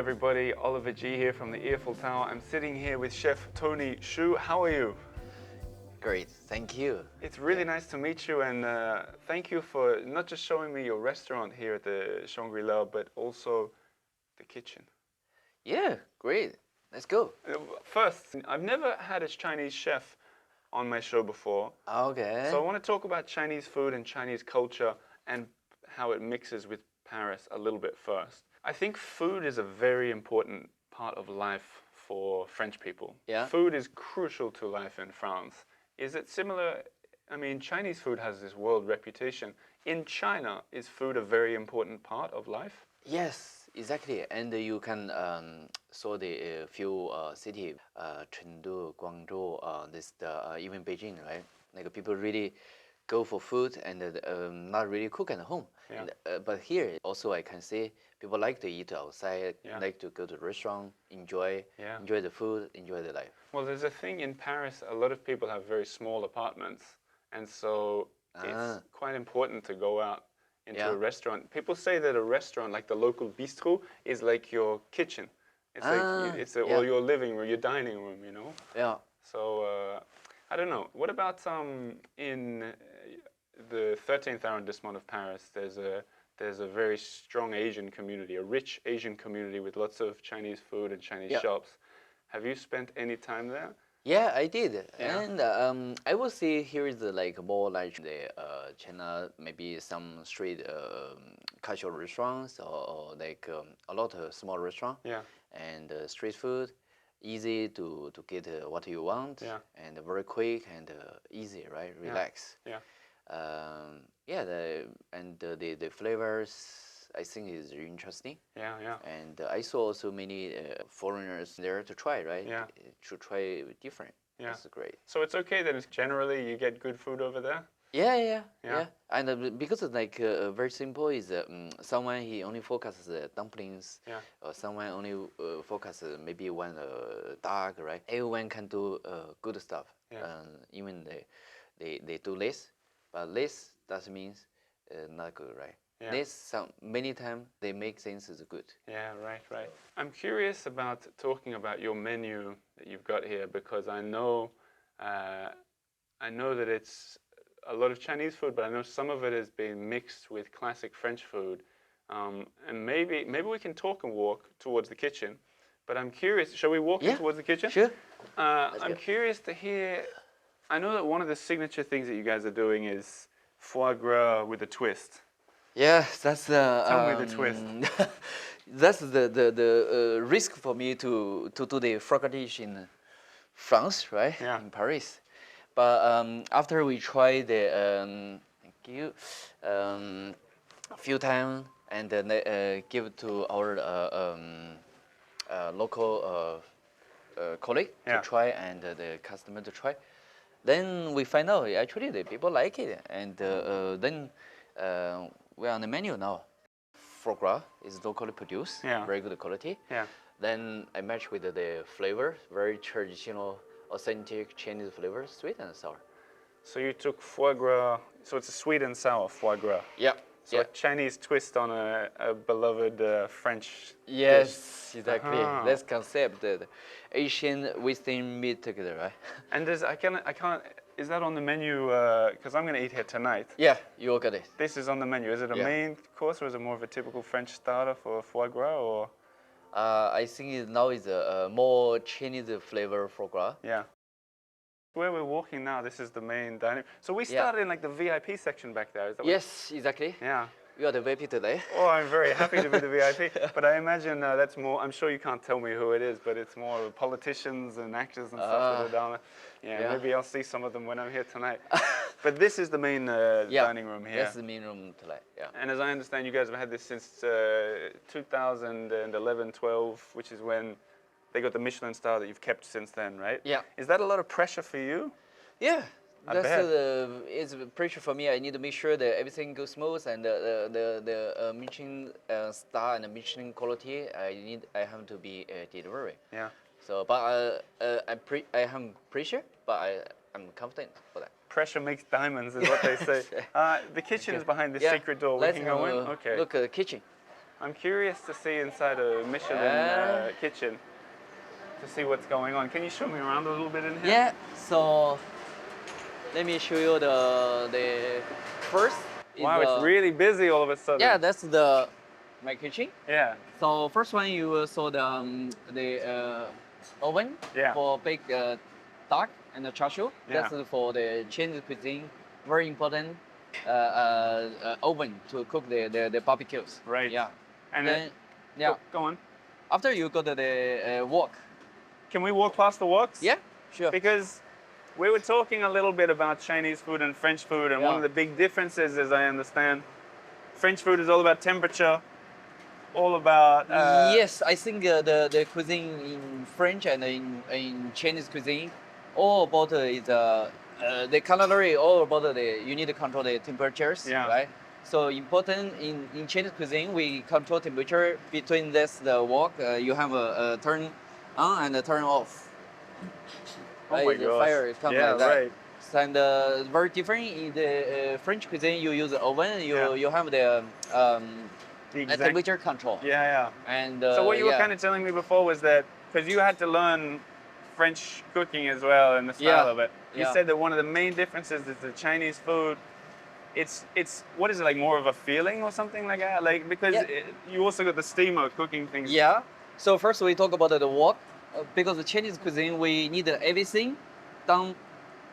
everybody, Oliver G here from the Earful Tower. I'm sitting here with Chef Tony Xu. How are you? Great, thank you. It's really nice to meet you, and thank you for not just showing me your restaurant here at the Shangri-La, but also the kitchen. Yeah, great. Let's go. First, I've never had a Chinese chef on my show before. Okay. So I want to talk about Chinese food and Chinese culture and how it mixes with Paris a little bit first. I think food is a very important part of life for French people. Yeah. Food is crucial to life in France. Is it similar? I mean, Chinese food has this world reputation. In China, is food a very important part of life? Yes, exactly. And you can saw the few city, Chengdu, Guangzhou, even Beijing, right? Like people really go for food and not really cook at home. Yeah. And, but here also I can see people like to eat outside, Yeah. like to go to the restaurant, enjoy the food, enjoy the life. Well, there's a thing in Paris, a lot of people have very small apartments, and so it's quite important to go out into a restaurant. People say that a restaurant, like the local bistro, is like your kitchen. It's or your living room, your dining room, you know? Yeah. So, I don't know. What about in the 13th arrondissement of Paris, there's a very strong Asian community, a rich Asian community with lots of Chinese food and Chinese shops. Have you spent any time there? Yeah, I did, Yeah. and I will say here is like more like the China, maybe some street casual restaurants or like a lot of small restaurants. Yeah. And street food, easy to get what you want. Yeah. And very quick and easy, right? Relax. Yeah. Yeah. The flavors I think is interesting. Yeah. Yeah. And I saw also many foreigners there to try, right? Yeah. To try different. Yeah. That's great. So it's okay that it's generally you get good food over there? Yeah. And because it's like very simple is someone he only focuses dumplings. Yeah. Or someone only focuses maybe one duck, right? Everyone can do good stuff. Yeah. Even they do less, but less doesn't mean not good, right? Yeah. Many times they make things is good. Yeah, right. I'm curious about talking about your menu that you've got here because I know that it's a lot of Chinese food, but I know some of it is being mixed with classic French food. And maybe we can talk and walk towards the kitchen. But I'm curious, shall we walk in towards the kitchen? Sure. I'm curious to hear, I know that one of the signature things that you guys are doing is foie gras with a twist. Yeah, that's Tell me the twist. That's the risk for me to do the foie dish in France, right? Yeah. In Paris. But after we try the a few times and then give it to our local colleague to try and the customer to try, then we find out actually the people like it, and then we're on the menu now. Foie gras is locally produced, very good quality. Yeah. Then I match with the flavor, very traditional, authentic Chinese flavor, sweet and sour. So you took foie gras, so it's a sweet and sour foie gras. Yeah. So a Chinese twist on a beloved French Yes, dish. exactly. That's concept, the Asian Western meat together, right? And I can't, is that on the menu, because I'm going to eat here tonight. Yeah, you all got it. This is on the menu. Is it a main course or is it more of a typical French starter for foie gras or? I think now is a more Chinese flavor foie gras. Yeah. Where we're walking now, this is the main dining. So we started in like the VIP section back there. Is that Yes, exactly. Yeah. You are the VIP today. Oh, I'm very happy to be the VIP. But I imagine that's more, I'm sure you can't tell me who it is, but it's more politicians and actors and stuff that are down there. Yeah, maybe I'll see some of them when I'm here tonight. But this is the main dining room here. That's the main room tonight, yeah. And as I understand, you guys have had this since 2011, 12, which is when they got the Michelin star that you've kept since then, right? Yeah. Is that a lot of pressure for you? Yeah. That's it's a pressure for me. I need to make sure that everything goes smooth and the Michelin star and the Michelin quality. I have to be delivery. Yeah. So, but I have pressure, but I'm confident for that. Pressure makes diamonds, is what they say. The kitchen is behind this secret door. We can go in. Okay. Look at the kitchen. I'm curious to see inside a Michelin kitchen to see what's going on. Can you show me around a little bit in here? Yeah. So let me show you the first. Wow, it's really busy all of a sudden. Yeah, that's my kitchen. Yeah. So first one you saw the oven for bake duck and the char siu. Yeah. That's for the Chinese cuisine. Very important oven to cook the barbecues. Right. Yeah. And then yeah. Go on. After you go to the wok. Can we walk past the woks? Yeah, sure. Because we were talking a little bit about Chinese food and French food, and one of the big differences, as I understand, French food is all about temperature, all about... Yes, I think the cuisine in French and in Chinese cuisine, all about the culinary, all about you need to control the temperatures, right? So important in Chinese cuisine, we control temperature between the wok. You have a turn on and a turn off. Oh my the gosh. fire comes like that. Right. And very different in the French cuisine. You use the oven. You have the temperature control. Yeah. And so what you were kind of telling me before was that because you had to learn French cooking as well and the style of it. You said that one of the main differences is the Chinese food. It's what is it, like more of a feeling or something like that? Like because you also got the steamer cooking things. Yeah. So first we talk about the wok. Because the Chinese cuisine, we need everything done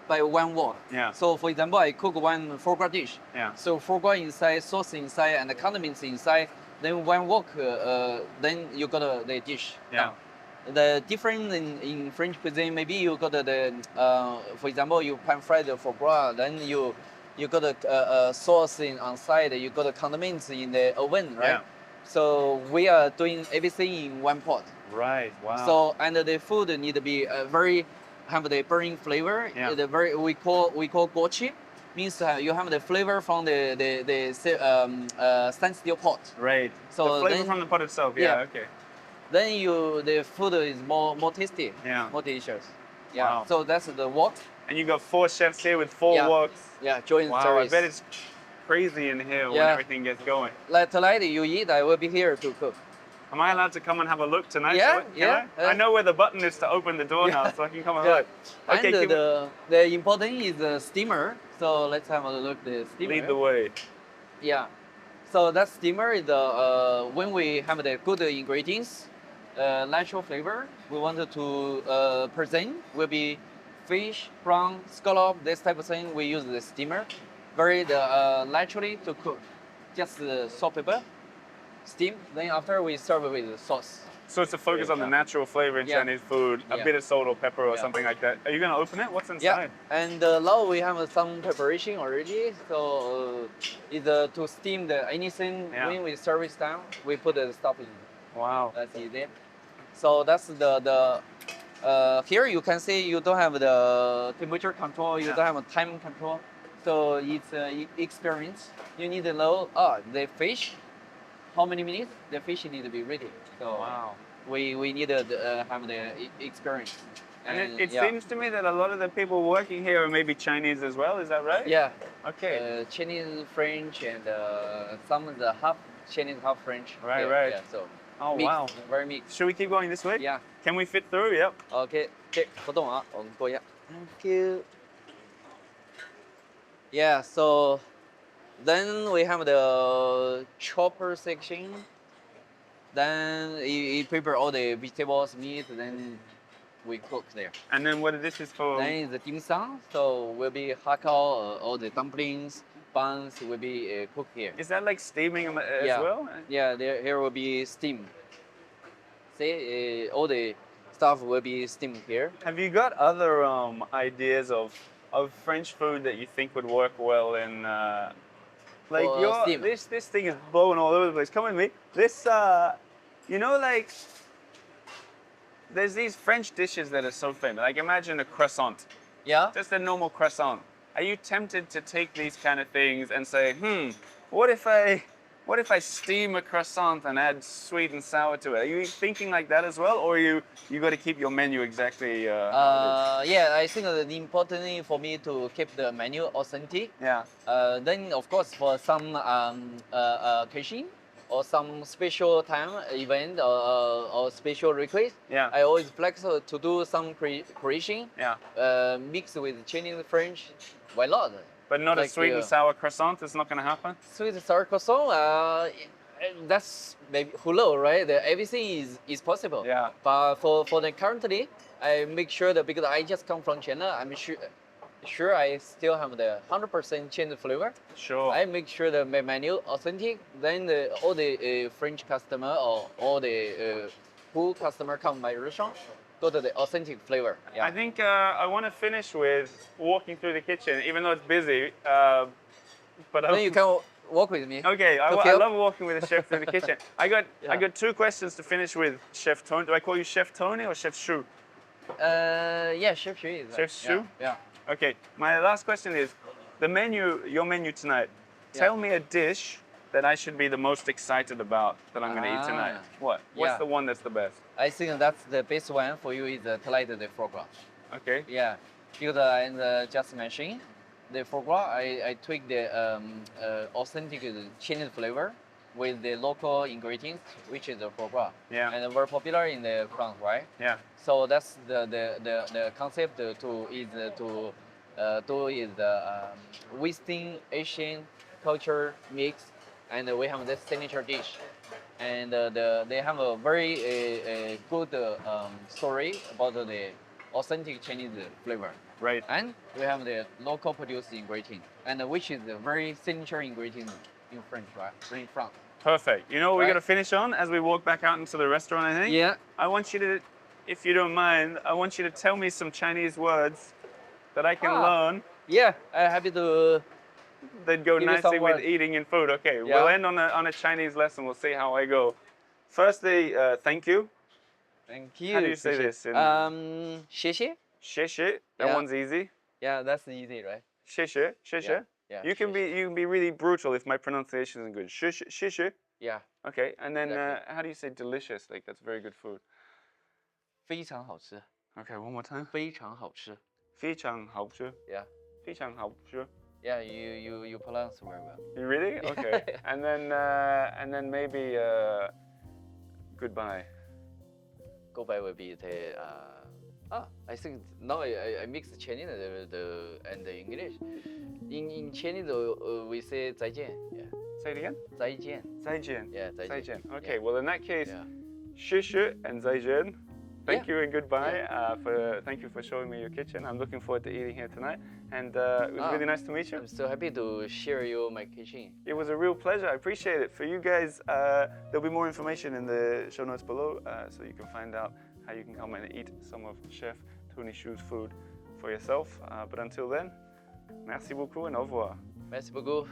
by one wok. Yeah. So for example, I cook one foie gras dish. Yeah. So foie gras inside, sauce inside, and the condiments inside. Then one wok, then you got the dish. Yeah. The difference in French cuisine, maybe you got for example, you pan fry the foie gras, then you got a sauce on side, you got the condiments in the oven, right? Yeah. So we are doing everything in one pot. Right. Wow. So and the food need to be have the burning flavor. Yeah. We call guoqi, means you have the flavor from the stainless steel pot. Right. So the flavor from the pot itself. Yeah. Okay. Then the food is more tasty. Yeah. More delicious. Yeah. Wow. So that's the wok. And you got 4 chefs here with 4 woks. Yeah. Joint wow. service. I bet it's crazy in here when everything gets going. Like tonight you eat, I will be here to cook. Am I allowed to come and have a look tonight? Yeah. I know where the button is to open the door now, so I can come and look. Okay, and the important is the steamer. So let's have a look at the steamer. Lead the way. Yeah. So that steamer is when we have the good ingredients, natural flavor, we wanted to present will be fish, prawn, scallop, this type of thing. We use the steamer, very naturally to cook. Just salt, pepper, steam. Then after we serve it with the sauce. So it's a focus on the natural flavor in Chinese food, a bit of salt or pepper or something like that. Are you going to open it? What's inside? Yeah, and now we have some preparation already. So it's to steam anything when we serve it down, we put the stuff in. Wow. That's easy. So that's here you can see you don't have the temperature control, you don't have a time control. So it's experience. You need to know the fish, how many minutes the fish need to be ready. So we need to have the experience. And it seems to me that a lot of the people working here are maybe Chinese as well. Is that right? Yeah. Okay. Chinese, French, and some of the half Chinese, half French. Right. Right. Yeah, so. Oh mixed, wow. Very mixed. Should we keep going this way? Yeah. Can we fit through? Yep. Okay. 不动啊，我们过一下。Thank you. Yeah. So then we have the chopper section. Then you prepare all the vegetables, meat, then we cook there. And then what this is for? Then is the dim sum. So will be hakao, all the dumplings, buns will be cooked here. Is that like steaming as well? Yeah, here will be steam. See, all the stuff will be steamed here. Have you got other ideas of French food that you think would work well in like this thing is blowing all over the place. Come with me. This you know, like there's these French dishes that are so famous. Like imagine a croissant. Yeah. Just a normal croissant. Are you tempted to take these kind of things and say, what if I steam a croissant and add sweet and sour to it? Are you thinking like that as well, or you got to keep your menu exactly? Yeah, I think the important thing for me to keep the menu authentic. Yeah. Then of course for some occasion, or some special time event or special request, Yeah. I always flexible to do some creation. Yeah. Mix with Chinese and French. Why not? But not a sweet and sour croissant. It's not going to happen. Sweet and sour croissant. That's maybe hello, right? Everything is possible. Yeah. But for the currently, I make sure that because I just come from China, I'm sure I still have the 100% Chinese flavor. Sure. I make sure the menu authentic. Then all the French customer or all the who customer come my restaurant go to the authentic flavor. Yeah. I think I want to finish with walking through the kitchen, even though it's busy. But then you can walk with me. Okay, I love walking with a chef through the kitchen. I got two questions to finish with Chef Tony. Do I call you Chef Tony or Chef Shu? Yeah, Chef Shu is. Chef Shu? Yeah. Okay, my last question is, your menu tonight. Tell me a dish that I should be the most excited about that I'm going to eat tonight. What? What's the one that's the best? I think that's the best one for you is tonight the foie gras. Okay. Yeah, because I just mentioned the foie gras. I tweak the authentic Chinese flavor with the local ingredients, which is the foie gras. Yeah. And very popular in the France, right? Yeah. So that's the concept to do is Western Asian culture mix, and we have this signature dish, and they have a very good story about the authentic Chinese flavor. Right. And we have the local produced ingredient, and which is the very signature ingredient in French, right? In France. Perfect. You know what we're going to finish on as we walk back out into the restaurant, I think? Yeah. I want you to, if you don't mind, I want you to tell me some Chinese words that I can learn. Yeah, I'm happy to. They'd go nicely with eating and food. Okay, we'll end on a Chinese lesson. We'll see how I go. Firstly, thank you. Thank you. How do you say this? 谢谢. 谢谢. That one's easy. Yeah, that's easy, right? 谢谢. 谢谢. Yeah. You can be really brutal if my pronunciation isn't good. 谢谢. 谢谢. Yeah. Okay, and then how do you say delicious? Like that's very good food. 非常好吃. Okay, one more time. 非常好吃. 非常好吃. Yeah. 非常好吃. Yeah, you pronounce very well. You really? Okay. and then maybe goodbye. Goodbye will be the I think now I mix Chinese and the English. In Chinese we say 再见. Yeah. Say it again. 再见. 再见. Yeah, 再见. 再见. Okay. Well, in that case, 谢谢 and 再见. Thank you and goodbye. Thank you for showing me your kitchen. I'm looking forward to eating here tonight, and it was really nice to meet you. I'm so happy to share my kitchen. It was a real pleasure. I appreciate it. For you guys, there'll be more information in the show notes below, so you can find out how you can come and eat some of Chef Tony Shu's food for yourself. But until then, merci beaucoup and au revoir. Merci beaucoup.